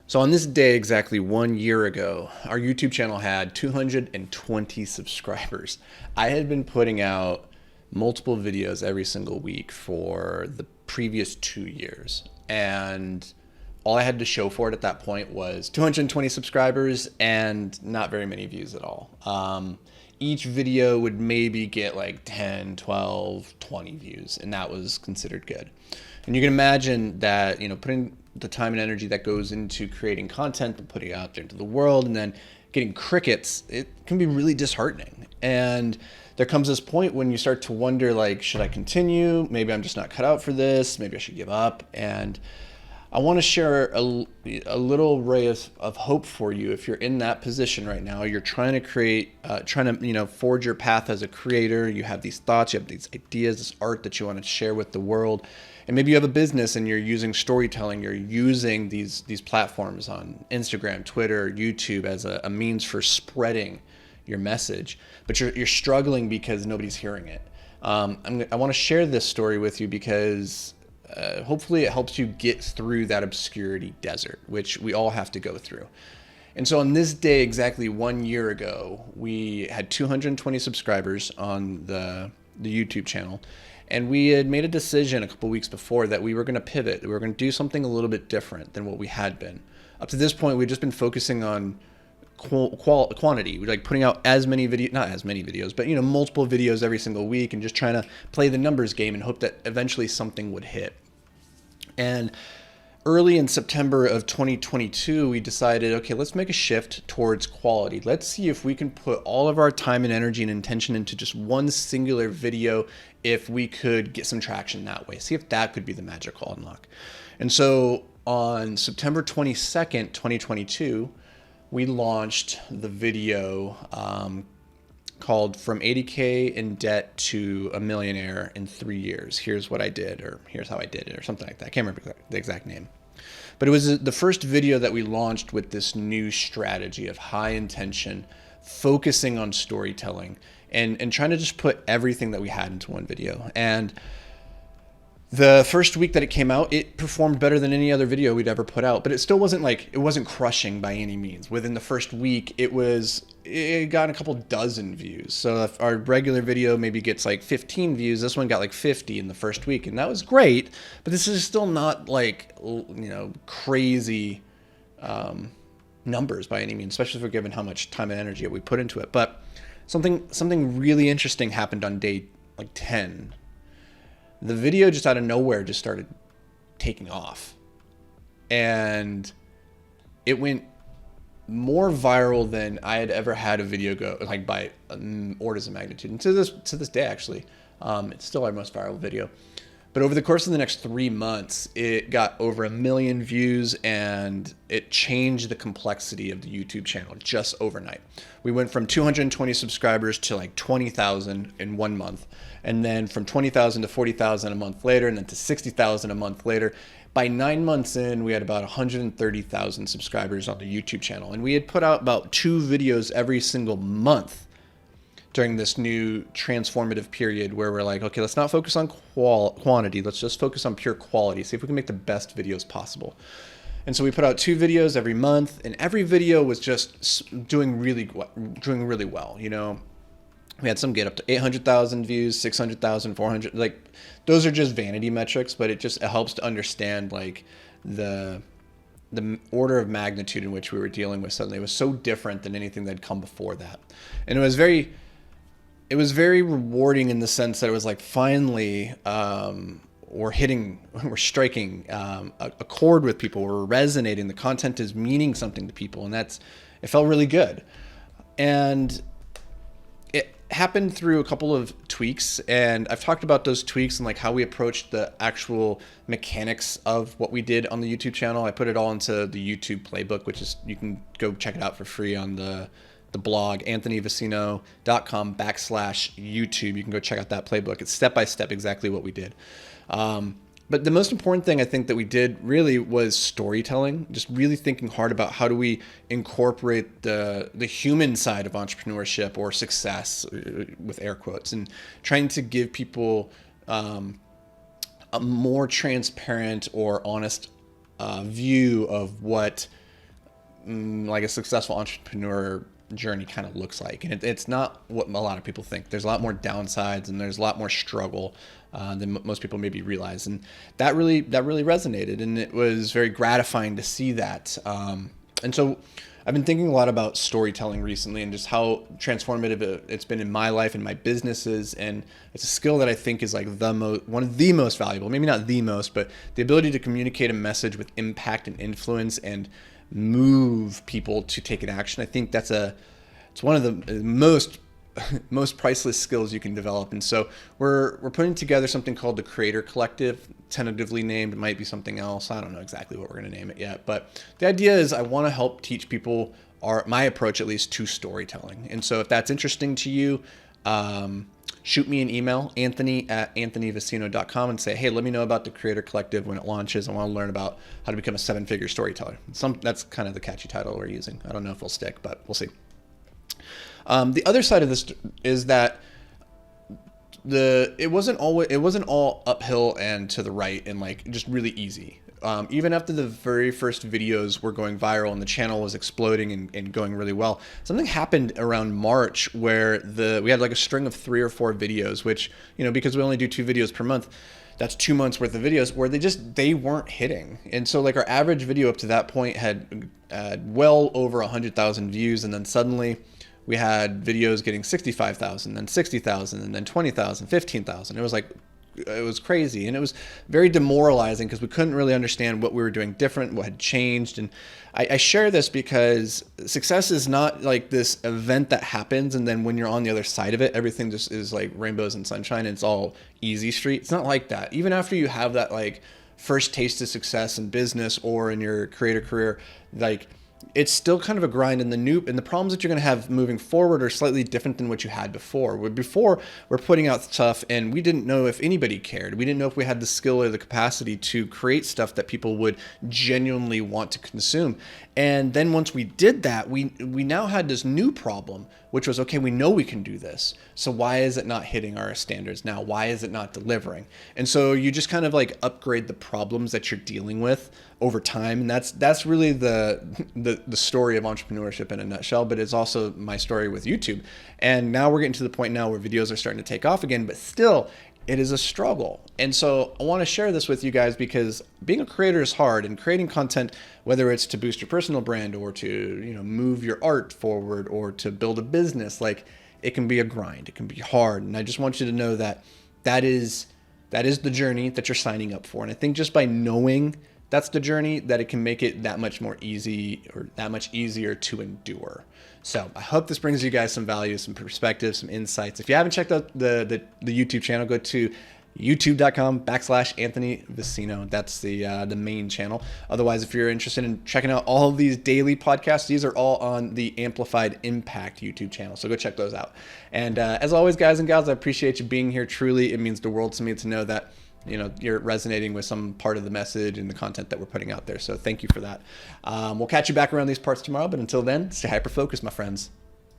So on this day exactly 1 year ago, our YouTube channel had 220 subscribers. I had been putting out multiple videos every single week for the previous 2 years. And all I had to show for it at that point was 220 subscribers and not very many views at all. Each video would maybe get like 10, 12, 20 views, and that was considered good. And you can imagine that, putting the time and energy that goes into creating content and putting it out there into the world and then getting crickets, it can be really disheartening. And there comes this point when you start to wonder, like, should I continue? Maybe I'm just not cut out for this. Maybe I should give up. And I want to share a little ray of hope for you if you're in that position right now. You're trying to create, forge your path as a creator. You have these thoughts, you have these ideas, this art that you want to share with the world. And maybe you have a business and you're using storytelling. You're using these platforms on Instagram, Twitter, YouTube as a means for spreading your message. But you're struggling because nobody's hearing it. I want to share this story with you because hopefully it helps you get through that obscurity desert, which we all have to go through. And so on this day, exactly 1 year ago, we had 220 subscribers on the YouTube channel. And we had made a decision a couple weeks before that we were going to pivot. We were going to do something a little bit different than what we had been. Up to this point, we'd just been focusing on quantity. We're like putting out as many videos, not as many videos, but multiple videos every single week, and just trying to play the numbers game and hope that eventually something would hit. And early in September of 2022, we decided, okay, let's make a shift towards quality. Let's see if we can put all of our time and energy and intention into just one singular video, if we could get some traction that way. See if that could be the magical unlock. And so on September 22nd, 2022, we launched the video called From 80K in Debt to a Millionaire in 3 years. Here's what I did, or here's how I did it, or something like that. I can't remember the exact name. But it was the first video that we launched with this new strategy of high intention, focusing on storytelling, and trying to just put everything that we had into one video. And the first week that it came out, it performed better than any other video we'd ever put out, but it still wasn't crushing by any means. Within the first week, it got a couple dozen views. So if our regular video maybe gets like 15 views, this one got like 50 in the first week, and that was great. But this is still not like, crazy numbers by any means, especially for given how much time and energy we put into it. But something really interesting happened on day like 10. The video just out of nowhere just started taking off, and it went more viral than I had ever had a video go, like by orders of magnitude. And to this day, actually, it's still our most viral video. But over the course of the next 3 months, it got over 1 million views, and it changed the complexity of the YouTube channel just overnight. We went from 220 subscribers to like 20,000 in 1 month, and then from 20,000 to 40,000 a month later, and then to 60,000 a month later. By 9 months in, we had about 130,000 subscribers on the YouTube channel, and we had put out about 2 videos every single month during this new transformative period where we're like, okay, let's not focus on quantity. Let's just focus on pure quality. See if we can make the best videos possible. And so we put out 2 videos every month, and every video was just doing really well. We had some get up to 800,000 views, 600,000, 400. Like, those are just vanity metrics, but it helps to understand like the order of magnitude in which we were dealing with something. It was so different than anything that had come before that, and it was very rewarding in the sense that it was like, finally, we're striking a chord with people. We're resonating. The content is meaning something to people, and it felt really good. And it happened through a couple of tweaks, and I've talked about those tweaks and like how we approached the actual mechanics of what we did on the YouTube channel. I put it all into the YouTube playbook, which is, you can go check it out for free on the blog, anthonyvicino.com/YouTube. You can go check out that playbook. It's step-by-step exactly what we did. But the most important thing I think that we did really was storytelling, just really thinking hard about how do we incorporate the human side of entrepreneurship or success, with air quotes, and trying to give people a more transparent or honest view of what like a successful entrepreneur journey kind of looks like. And it's not what a lot of people think. There's a lot more downsides and there's a lot more struggle than most people maybe realize. And that really resonated. And it was very gratifying to see that. And so I've been thinking a lot about storytelling recently and just how transformative it's been in my life and my businesses. And it's a skill that I think is like one of the most valuable, maybe not the most, but the ability to communicate a message with impact and influence and move people to take an action. I think it's one of the most priceless skills you can develop. And so we're putting together something called the Creator Collective, tentatively named. It might be something else. I don't know exactly what we're going to name it yet, but the idea is I want to help teach people my approach, at least, to storytelling. And so if that's interesting to you, shoot me an email, anthony@anthonyvicino.com, and say, hey, let me know about the Creator Collective when it launches. I want to learn about how to become a 7-figure storyteller. That's kind of the catchy title we're using. I don't know if it'll stick, but we'll see. The other side of this is that it wasn't all uphill and to the right and like just really easy. Even after the very first videos were going viral and the channel was exploding and going really well, something happened around March where we had like a string of 3 or 4 videos, which, because we only do 2 videos per month, that's 2 months worth of videos where they weren't hitting. And so like our average video up to that point had well over 100,000 views. And then suddenly we had videos getting 65,000, then 60,000, and then 20,000, 15,000. It was crazy. And it was very demoralizing because we couldn't really understand what we were doing different, what had changed. And I share this because success is not like this event that happens and then when you're on the other side of it, everything just is like rainbows and sunshine and it's all easy street. It's not like that. Even after you have that like first taste of success in business or in your creator career, like it's still kind of a grind, and the problems that you're going to have moving forward are slightly different than what you had before. Before, we're putting out stuff and we didn't know if anybody cared. We didn't know if we had the skill or the capacity to create stuff that people would genuinely want to consume. And then once we did that, we now had this new problem, which was, okay, we know we can do this. So why is it not hitting our standards now? Why is it not delivering? And so you just kind of like upgrade the problems that you're dealing with over time. And that's really the story of entrepreneurship in a nutshell, but it's also my story with YouTube. And now we're getting to the point now where videos are starting to take off again, but still it is a struggle. And so I want to share this with you guys because being a creator is hard, and creating content, whether it's to boost your personal brand or to, move your art forward or to build a business, like it can be a grind. It can be hard. And I just want you to know that is the journey that you're signing up for. And I think just by knowing that's the journey, that it can make it that much more easy or that much easier to endure. So I hope this brings you guys some value, some perspective, some insights. If you haven't checked out the YouTube channel, go to youtube.com/Anthony Vicino. That's the main channel. Otherwise, if you're interested in checking out all of these daily podcasts, these are all on the Amplified Impact YouTube channel. So go check those out. And as always, guys and gals, I appreciate you being here. Truly, it means the world to me to know that you're resonating with some part of the message and the content that we're putting out there. So thank you for that. We'll catch you back around these parts tomorrow. But until then, stay hyper-focused, my friends.